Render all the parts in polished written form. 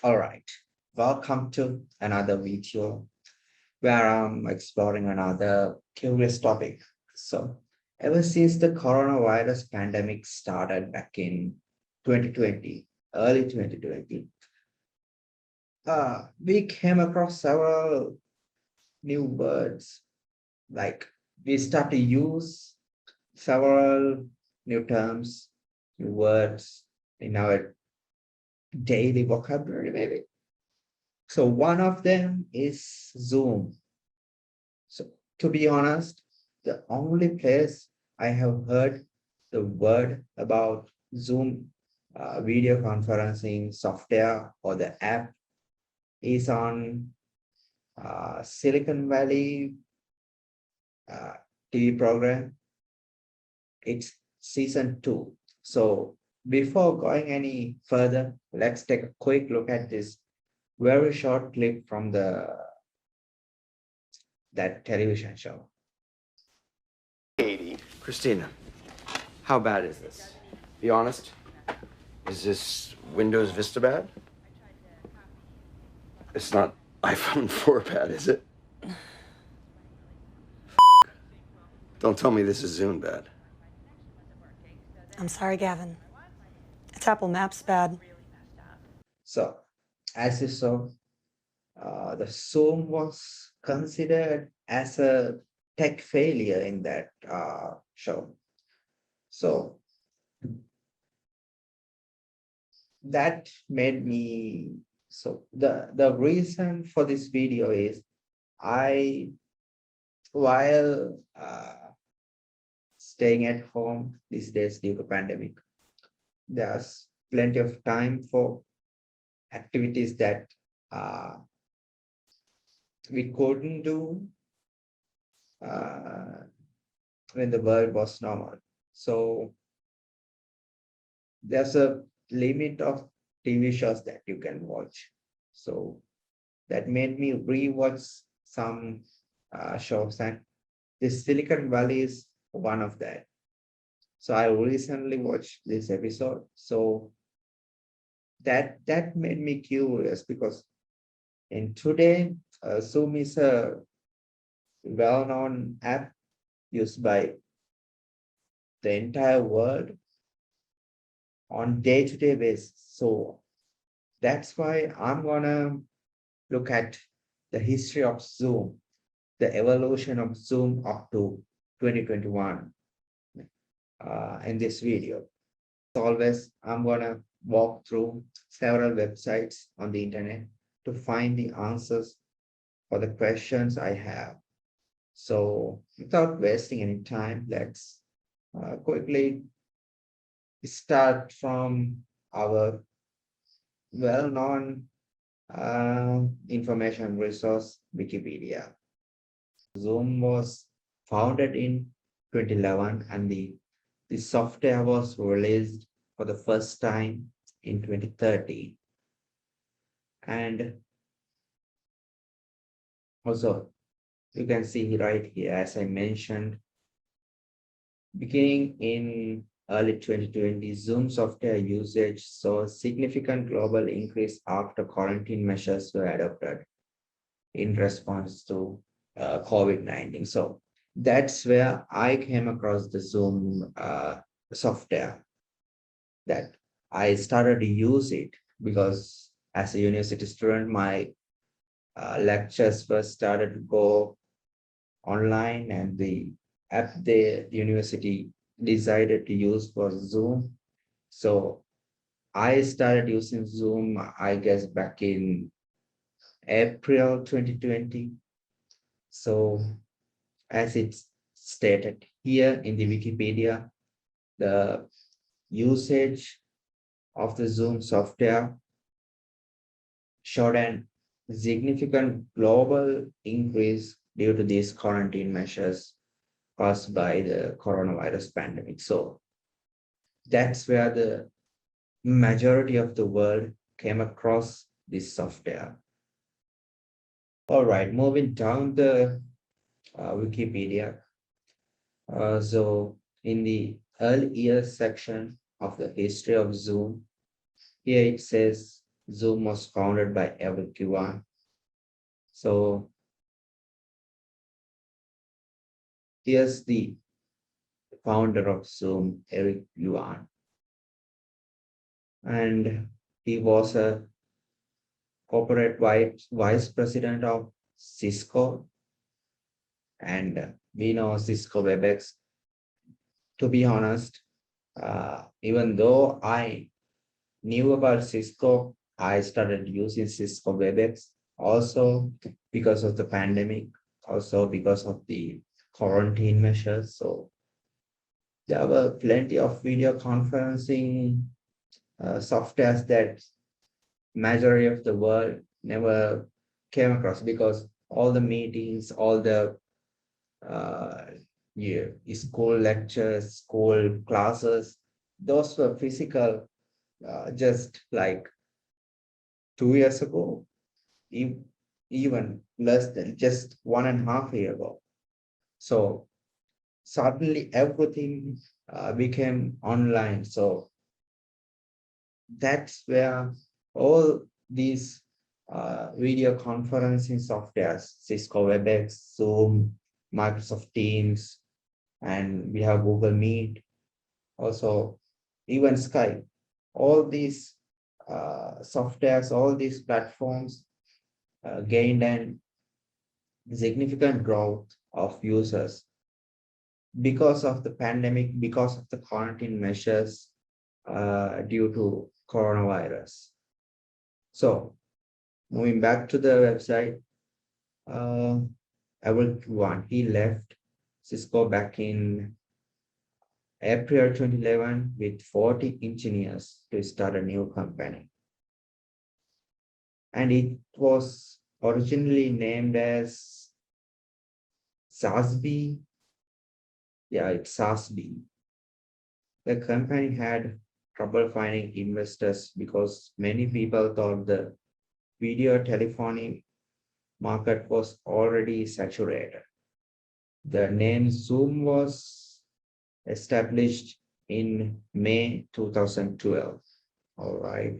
All right, welcome to another video where I'm exploring another curious topic. So, ever since the coronavirus pandemic started back in 2020, early 2020, we came across several new words. Like we start to use several new terms, new words in our daily vocabulary, maybe. So, one of them is Zoom. So, to be honest, the only place I have heard the word about Zoom video conferencing software or the app is on Silicon Valley uh, TV program. It's season two. So, before going any further, let's take a quick look at this very short clip from the that television show. 80. Christina, how bad is this? Be honest. Is this Windows Vista bad? It's not iPhone 4 bad, is it? Don't tell me this is Zoom bad. I'm sorry, Gavin. It's Apple Maps bad. So, as you saw, the Zoom was considered as a tech failure in that show. So that made me. So the reason for this video is I while staying at home these days due to pandemic, there's plenty of time for activities that uh, we couldn't do uh, when the world was normal. So there's a limit of TV shows that you can watch. So that made me rewatch some shows, and this Silicon Valley is one of that. So I recently watched this episode. So that made me curious because in today, Zoom is a well-known app used by the entire world on day-to-day basis. So that's why I'm gonna look at the history of Zoom, the evolution of Zoom up to 2021 in this video. As always, I'm gonna walk through several websites on the internet to find the answers for the questions I have. So without wasting any time, let's quickly start from our well-known information resource, Wikipedia. Zoom was founded in 2011 and the software was released for the first time in 2013. And also, you can see right here, as I mentioned, beginning in early 2020, Zoom software usage saw a significant global increase after quarantine measures were adopted in response to COVID-19. So that's where I came across the Zoom software that I started to use it because as a university student, my lectures first started to go online, and the app the university decided to use was Zoom. So I started using Zoom, I guess, back in April 2020. So as it's stated here in the Wikipedia, the usage of the Zoom software showed an significant global increase due to these quarantine measures caused by the coronavirus pandemic. So that's where the majority of the world came across this software. All right, moving down the Wikipedia. So in the early years section of the history of Zoom, here it says Zoom was founded by Eric Yuan. So here's the founder of Zoom, Eric Yuan. And he was a corporate vice president of Cisco. And we know Cisco WebEx. To be honest, even though I knew about Cisco, I started using Cisco WebEx also because of the pandemic, also because of the quarantine measures. So there were plenty of video conferencing softwares that majority of the world never came across because all the meetings, all the uh, yeah, school lectures, school classes, those were physical just like 2 years ago, e- even less than just 1.5 year ago. So suddenly everything became online. So that's where all these video conferencing softwares, Cisco WebEx, Zoom, Microsoft Teams, and we have Google Meet, also even Skype, all these softwares, all these platforms gained an significant growth of users because of the pandemic, because of the quarantine measures due to coronavirus. So moving back to the website, uh, everyone, he left Cisco back in April 2011 with 40 engineers to start a new company. And it was originally named as SASB. Yeah, it's SASB. The company had trouble finding investors because many people thought the video telephony market was already saturated. The name Zoom was established in May 2012. All right.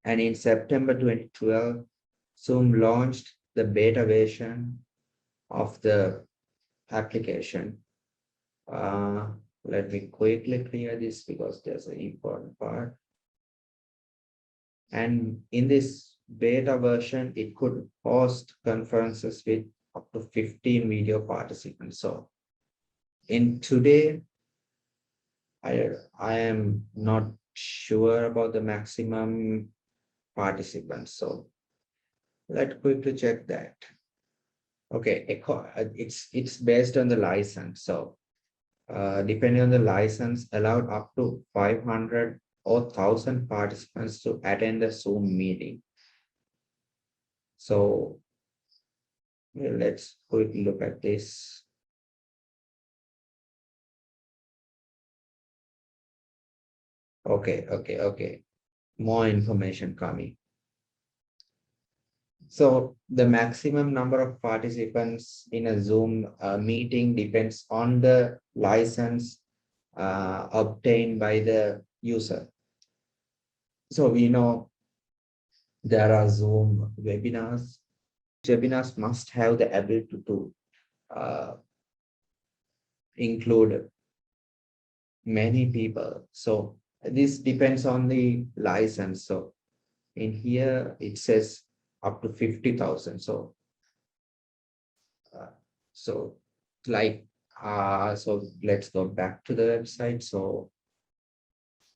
And in September 2012, Zoom launched the beta version of the application. Uh, Let me quickly clear this because there's an important part. And in this beta version, it could host conferences with up to 15 video participants. So in today, I am not sure about the maximum participants. So let's quickly check that. Okay, it's based on the license. So depending on the license, allowed up to 500 or 1,000 participants to attend the Zoom meeting. So let's quickly look at this. Okay. More information coming. So the maximum number of participants in a Zoom meeting depends on the license obtained by the user. So we know there are Zoom webinars. Webinars must have the ability to include many people. So this depends on the license. So in here, it says up to 50,000. Uh, so like, so let's go back to the website. So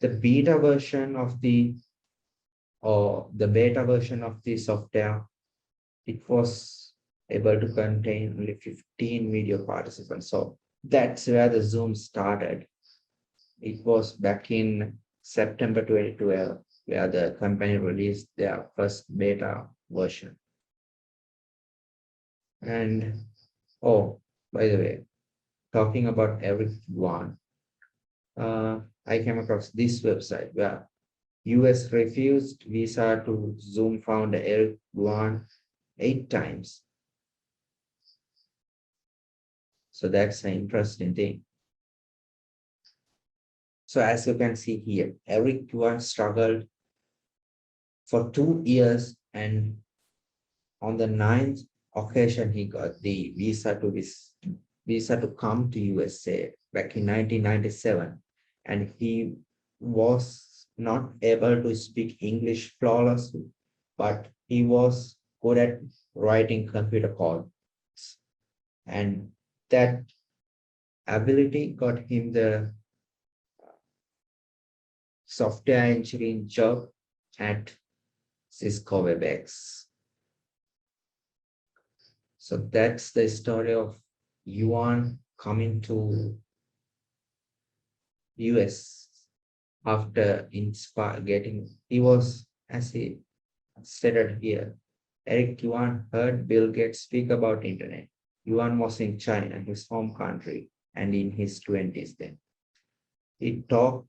the beta version of the beta version of the software, it was able to contain only 15 video participants. So that's where the Zoom started. It was back in September 2012, where the company released their first beta version. And oh, by the way, talking about everyone, I came across this website where US refused visa to Zoom founder Eric Yuan 8 times. So that's an interesting thing. So as you can see here, Eric Yuan struggled for 2 years, and on the ninth occasion, he got the visa to come to USA back in 1997, and he was not able to speak English flawlessly, but he was good at writing computer codes, and that ability got him the software engineering job at Cisco WebEx. So that's the story of Yuan coming to US after getting, he was, as he stated here, Eric Yuan heard Bill Gates speak about internet. Yuan was in China, his home country, and in his 20s then. He talked,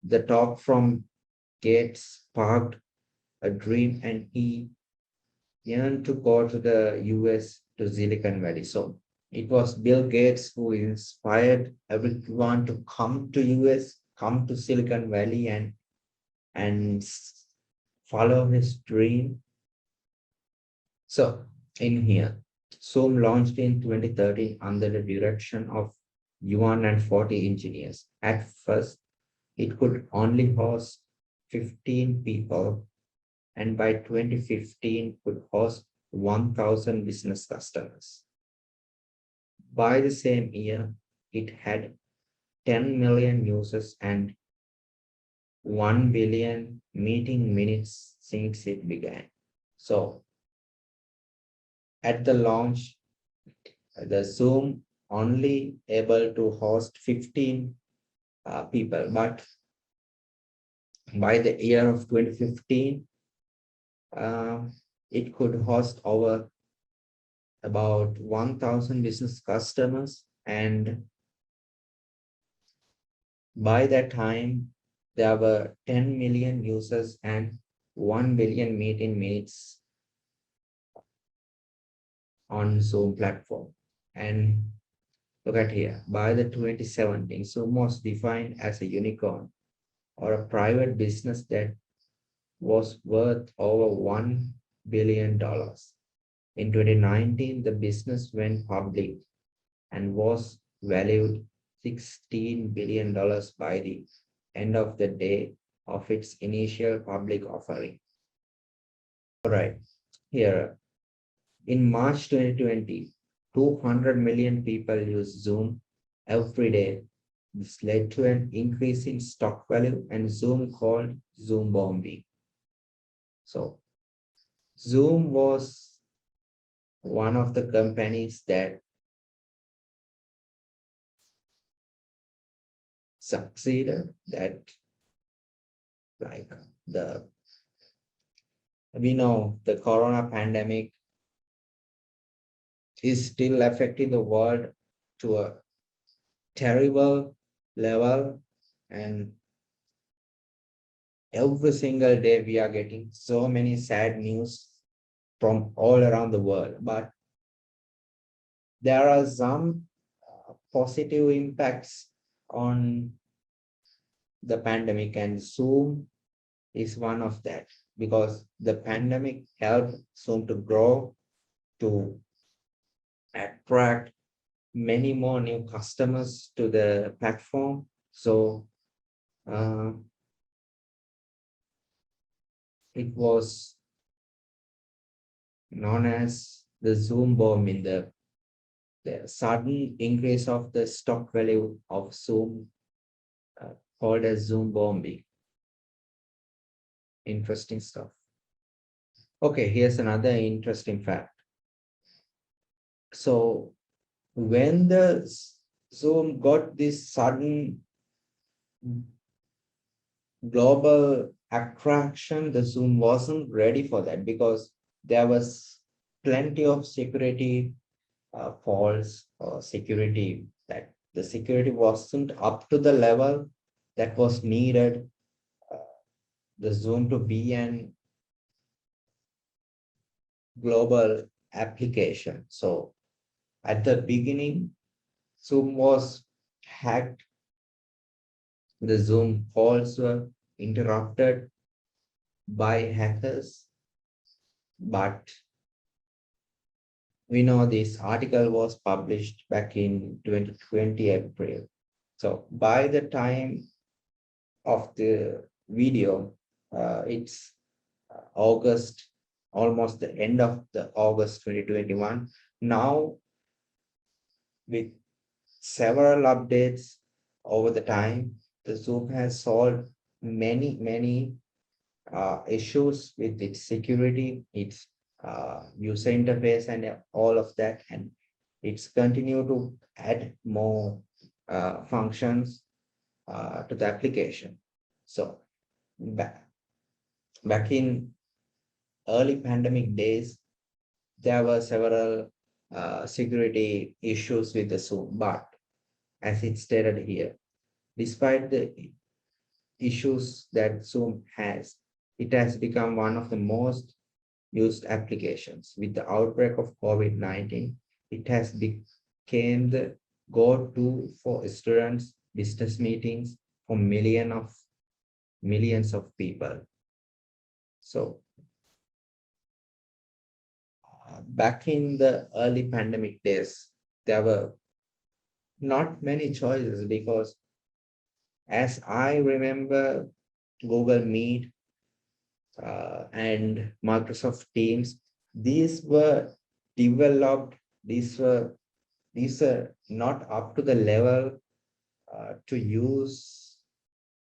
the talk from Gates sparked a dream, and he yearned to go to the US, to Silicon Valley. So it was Bill Gates who inspired everyone to come to US, come to Silicon Valley, and follow his dream. So in here, Zoom launched in 2013 under the direction of Yuan and 40 engineers. At first, it could only host 15 people, and by 2015 could host 1,000 business customers. By the same year, it had 10 million users and 1 billion meeting minutes since it began. So at the launch, the Zoom only able to host 15 people, but by the year of 2015, uh, it could host over about 1,000 business customers, and by that time, there were 10 million users and 1 billion meeting minutes on Zoom platform. And look at here, by the 2017, Zoom was defined as a unicorn, or a private business that was worth over $1 billion. In 2019, the business went public and was valued $16 billion by the end of the day of its initial public offering. All right, here in March 2020, 200 million people use Zoom every day. This led to an increase in stock value, and Zoom called Zoom bombing. So Zoom was one of the companies that succeeded, that like the we know the corona pandemic is still affecting the world to a terrible level, and every single day we are getting so many sad news from all around the world, but there are some positive impacts on the pandemic, and Zoom is one of that, because the pandemic helped Zoom to grow, to attract many more new customers to the platform. So uh, it was known as the Zoom bomb, in the sudden increase of the stock value of Zoom, called as Zoom bombing. Interesting stuff. Okay, here's another interesting fact. So when the Zoom got this sudden global attraction, the Zoom wasn't ready for that, because there was plenty of security faults, or security, that the security wasn't up to the level that was needed, uh, the Zoom to be an global application. So at the beginning, Zoom was hacked, the Zoom calls were interrupted, by hackers, but we know this article was published back in 2020 April. So by the time of the video, it's August, almost the end of the August 2021. Now, with several updates over the time, the Zoom has solved many issues with its security, its user interface, and all of that. And it's continue to add more functions to the application. So back in early pandemic days, there were several security issues with the Zoom, but as it stated here, despite the issues that Zoom has, it has become one of the most used applications. With the outbreak of COVID-19, it has become the go-to for students, business meetings, for millions of people. So back in the early pandemic days, there were not many choices because as I remember, Google Meet and Microsoft Teams, these were developed, these are not up to the level to use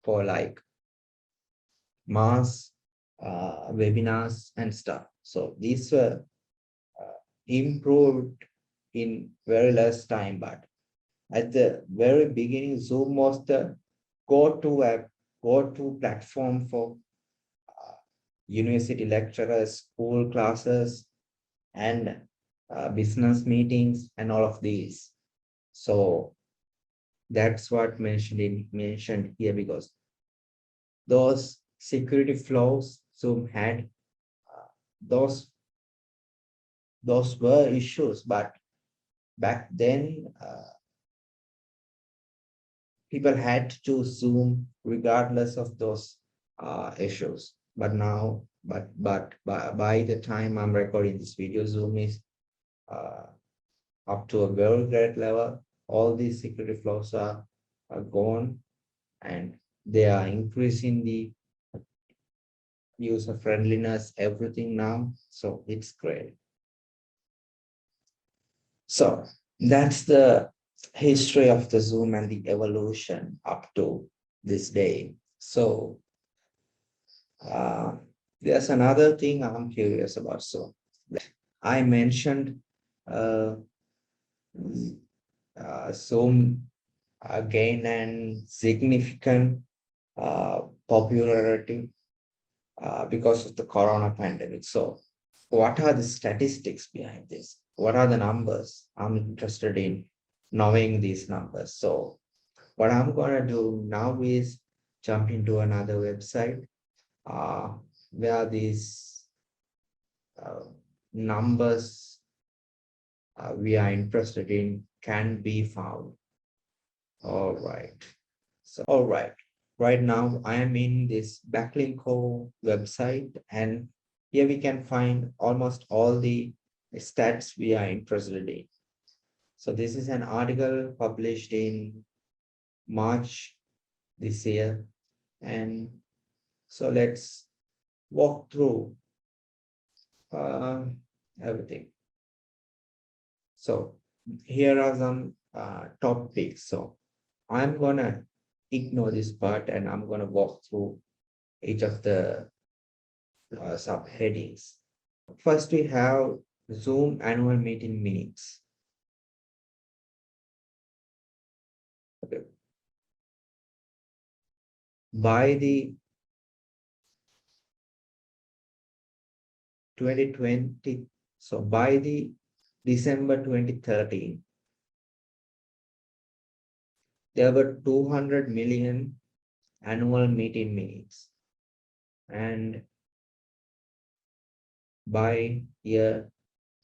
for like mass webinars and stuff. So these were improved in very less time, but at the very beginning, Zoom was the go-to app, go-to platform for university lecturers, school classes, and business meetings, and all of these. So that's what mentioned here because those security flaws Zoom had, uh, those those were issues, but back then people had to Zoom regardless of those issues. But now, by the time I'm recording this video, Zoom is uh, up to a very great level. All these security flaws are gone, and they are increasing the user friendliness, everything now. So it's great. So that's the history of the Zoom and the evolution up to this day. So there's another thing I'm curious about. So I mentioned uh, Zoom gain and significant popularity because of the corona pandemic. So what are the statistics behind this? What are the numbers? I'm interested in knowing these numbers. So what I'm gonna do now is jump into another website uh, where these uh, numbers we are interested in can be found. All right. So, all right. Right now, I am in this Backlinko website, and here we can find almost all the stats we are interested in. So this is an article published in March this year. And so let's walk through uh, everything. So here are some top picks. So I'm gonna ignore this part and I'm gonna walk through each of the subheadings. First, we have Zoom annual meeting minutes. Okay. By the 2020, so by the December 2013, there were 200 million annual meeting minutes. And by year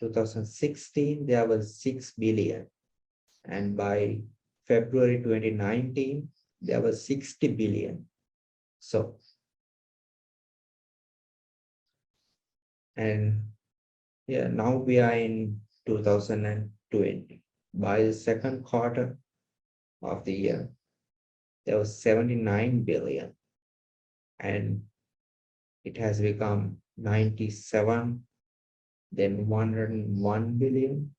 2016, there was 6 billion. And by February 2019, there was 60 billion. So And yeah, now we are in 2020. By the second quarter of the year, there was 79 billion, and it has become 97, then 101 billion.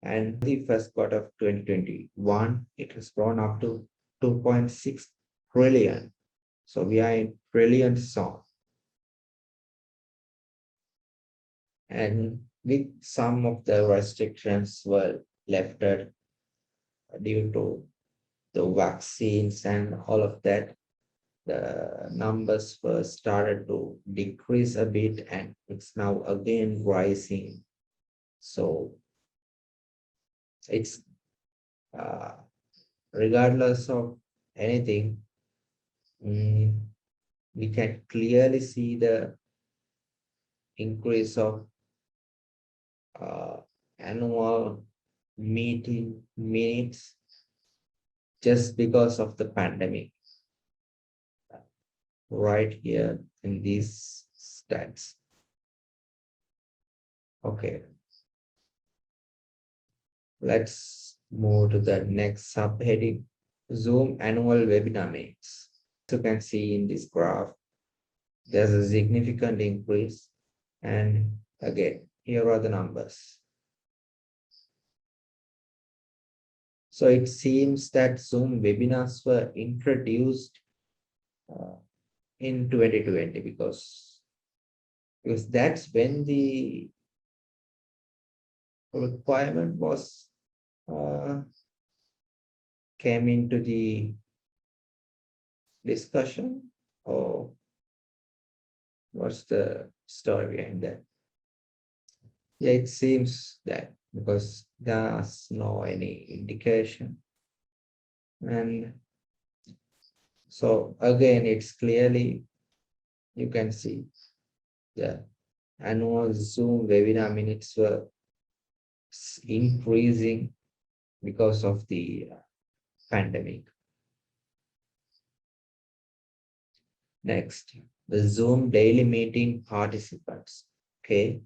And the first quarter of 2021, it has grown up to 2.6 trillion. So we are in trillion zone. And with some of the restrictions were lifted due to the vaccines and all of that, the numbers first started to decrease a bit and it's now again rising. So it's uh, regardless of anything, mm, we can clearly see the increase of uh, annual meeting minutes just because of the pandemic right here in these stats. Okay, let's move to the next subheading, Zoom annual webinar minutes. As you can see in this graph, there's a significant increase. And again, here are the numbers. So it seems that Zoom webinars were introduced uh, in 2020 because that's when the requirement was uh, came into the discussion, or what's the story behind that? Yeah, it seems that because there's no any indication. And so again, it's clearly, you can see the annual Zoom webinar minutes were increasing because of the pandemic. Next, the Zoom daily meeting participants. Okay.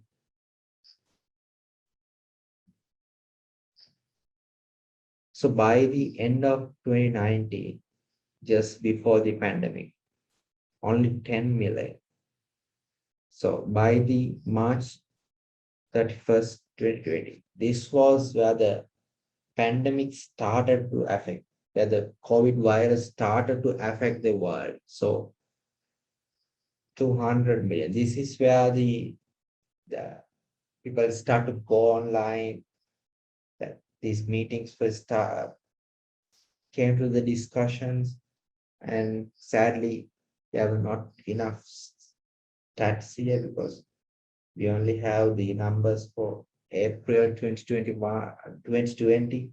So by the end of 2019, just before the pandemic, only 10 million. So by the March 31st, 2020, this was where the pandemic started to affect, where the COVID virus started to affect the world. So 200 million. This is where the people start to go online, that these meetings first came to the discussions, and sadly, there were not enough stats here because we only have the numbers for April 2021, 2020.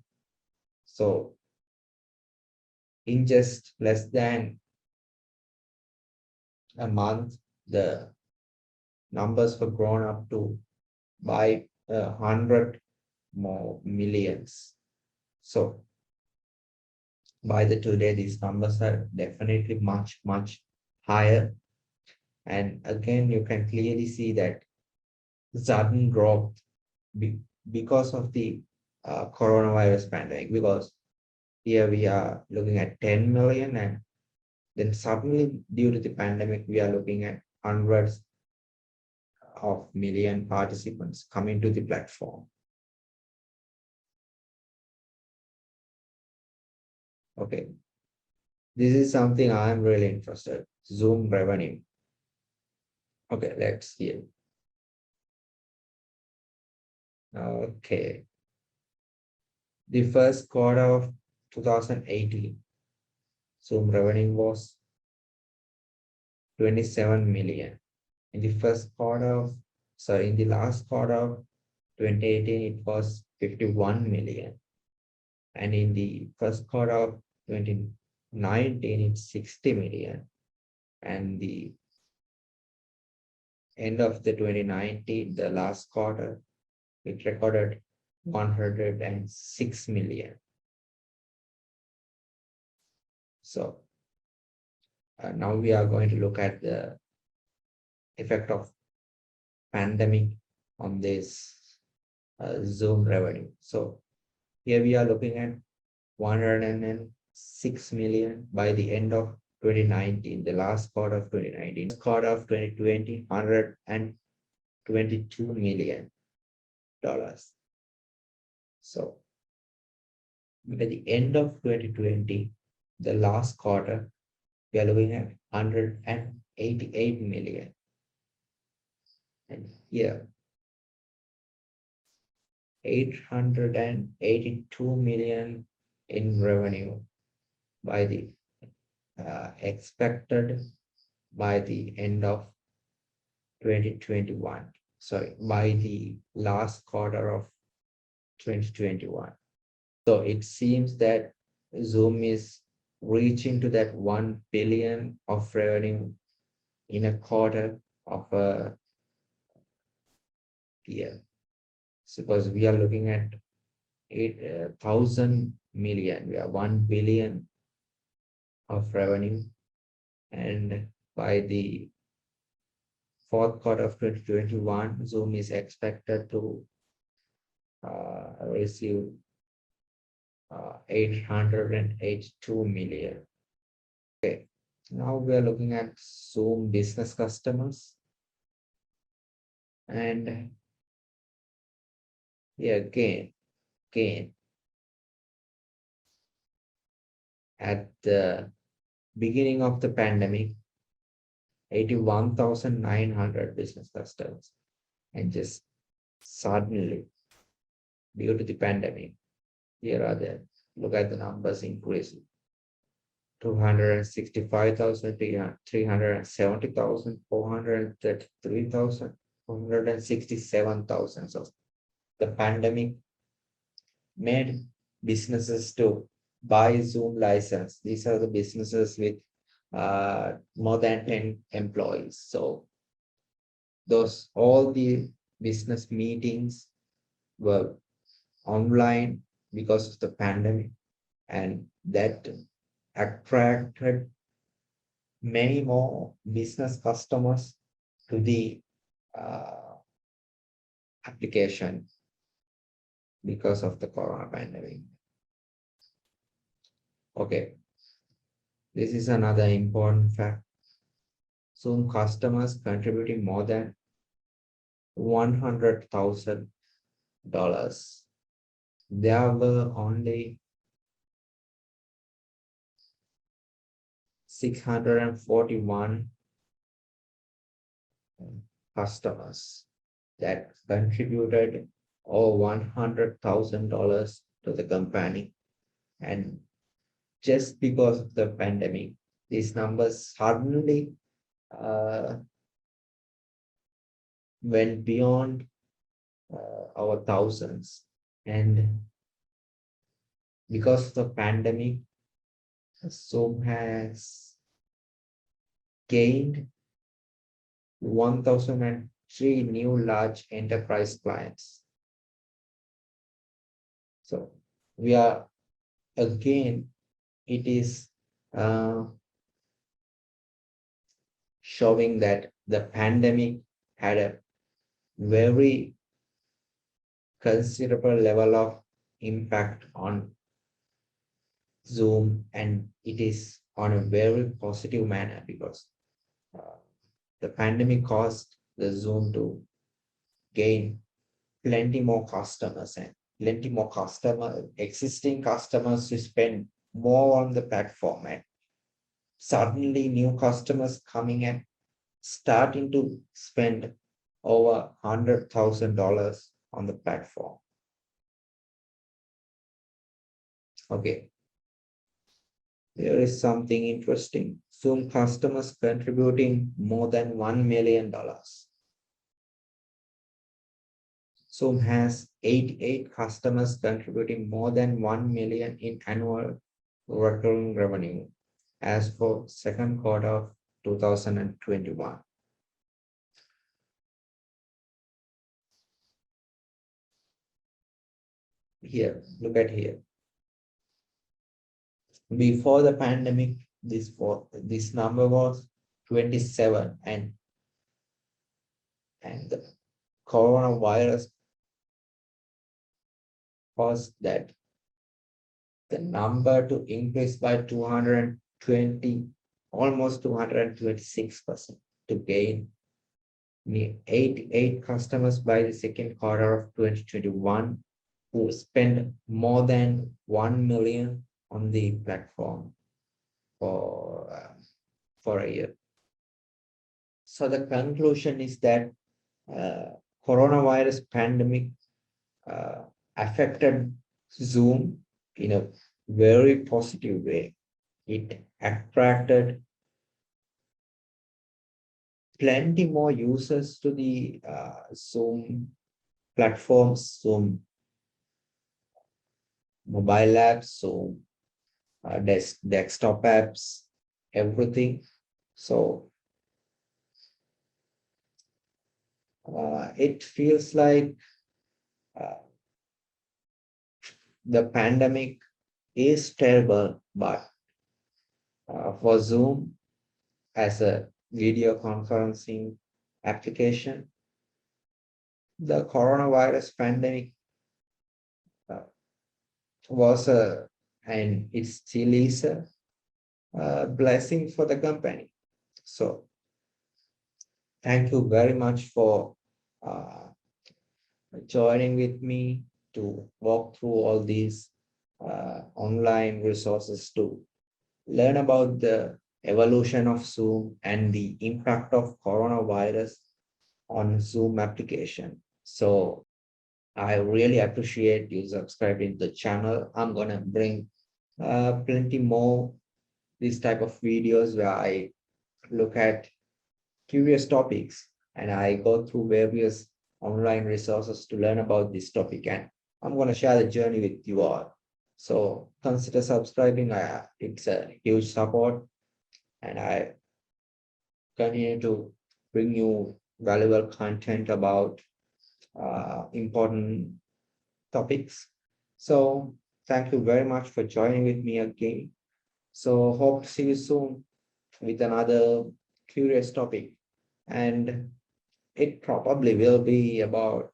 So in just less than a month, the numbers were grown up to by 100 more millions. So by the today, these numbers are definitely much, much higher. And again, you can clearly see that sudden drop because of the coronavirus pandemic, because here we are looking at 10 million, and then suddenly due to the pandemic, we are looking at hundreds of million participants coming to the platform. Okay, this is something I'm really interested. Zoom revenue. Okay, let's see it. Okay, the first quarter of 2018, Zoom revenue was 27 million. In the first quarter of, sorry, in the last quarter of 2018, it was 51 million. And in the first quarter of 2019, it's 60 million. And the end of the 2019, the last quarter, it recorded 106 million. So now we are going to look at the effect of pandemic on this Zoom revenue. So here we are looking at 106 million by the end of 2019, the last quarter of 2019. Quarter of 2020, $122 million. So by the end of 2020, the last quarter, we are looking at 188 million. And here, 882 million in revenue by the expected by the end of 2021. Sorry, by the last quarter of 2021. So it seems that Zoom is reaching to that 1 billion of revenue in a quarter of a year. Suppose we are looking at 8,000 million, we are 1 billion of revenue, and by the fourth quarter of 2021, Zoom is expected to receive 882 million. Okay, now we are looking at Zoom business customers, and here again, at the beginning of the pandemic, 81,900 business customers, and just suddenly, due to the pandemic, here are the, look at the numbers increasing. 265,000, 370,000, 433,000, 467,000. So the pandemic made businesses to buy Zoom license. These are the businesses with more than 10 employees. So all the business meetings were online because of the pandemic, and that attracted many more business customers to the application because of the corona pandemic. Okay, this is another important fact. Zoom customers contributing more than $100,000. There were only 641 customers that contributed over $100,000 to the company. And just because of the pandemic, these numbers suddenly went beyond our thousands. And because of the pandemic, Zoom has gained 1,003 new large enterprise clients. So we are, again, it is showing that the pandemic had a very considerable level of impact on Zoom, and it is on a very positive manner, because the pandemic caused the Zoom to gain plenty more customers, and plenty more existing customers to spend more on the platform, and suddenly new customers coming and starting to spend over $100,000 on the platform. Okay. Here is something interesting. Zoom customers contributing more than $1 million. Zoom has 88 customers contributing more than 1 million in annual recurring revenue as for second quarter of 2021. Here, look at here. Before the pandemic, this number was 27, and coronavirus caused that the number to increase by 220, almost 226%, to gain 88 customers by the second quarter of 2021 who spend more than 1 million on the platform for a year. So the conclusion is that coronavirus pandemic affected Zoom in a very positive way. It attracted plenty more users to the Zoom platforms, Zoom mobile apps, Zoom desktop apps, everything. So it feels like the pandemic is terrible, but for Zoom as a video conferencing application, the coronavirus pandemic was and it still is a blessing for the company. So thank you very much for joining with me to walk through all these online resources to learn about the evolution of Zoom and the impact of coronavirus on Zoom application. So I really appreciate you subscribing to the channel. I'm gonna bring plenty more this type of videos where I look at curious topics and I go through various online resources to learn about this topic, and I'm going to share the journey with you all. So consider subscribing. It's a huge support, and I continue to bring you valuable content about important topics. So thank you very much for joining with me again. So hope to see you soon with another curious topic. And it probably will be about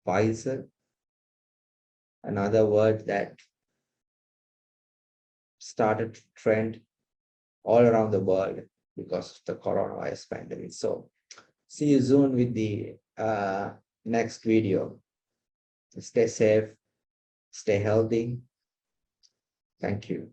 Pfizer, another word that started to trend all around the world because of the coronavirus pandemic. So see you soon with the next video. Stay safe, stay healthy. Thank you.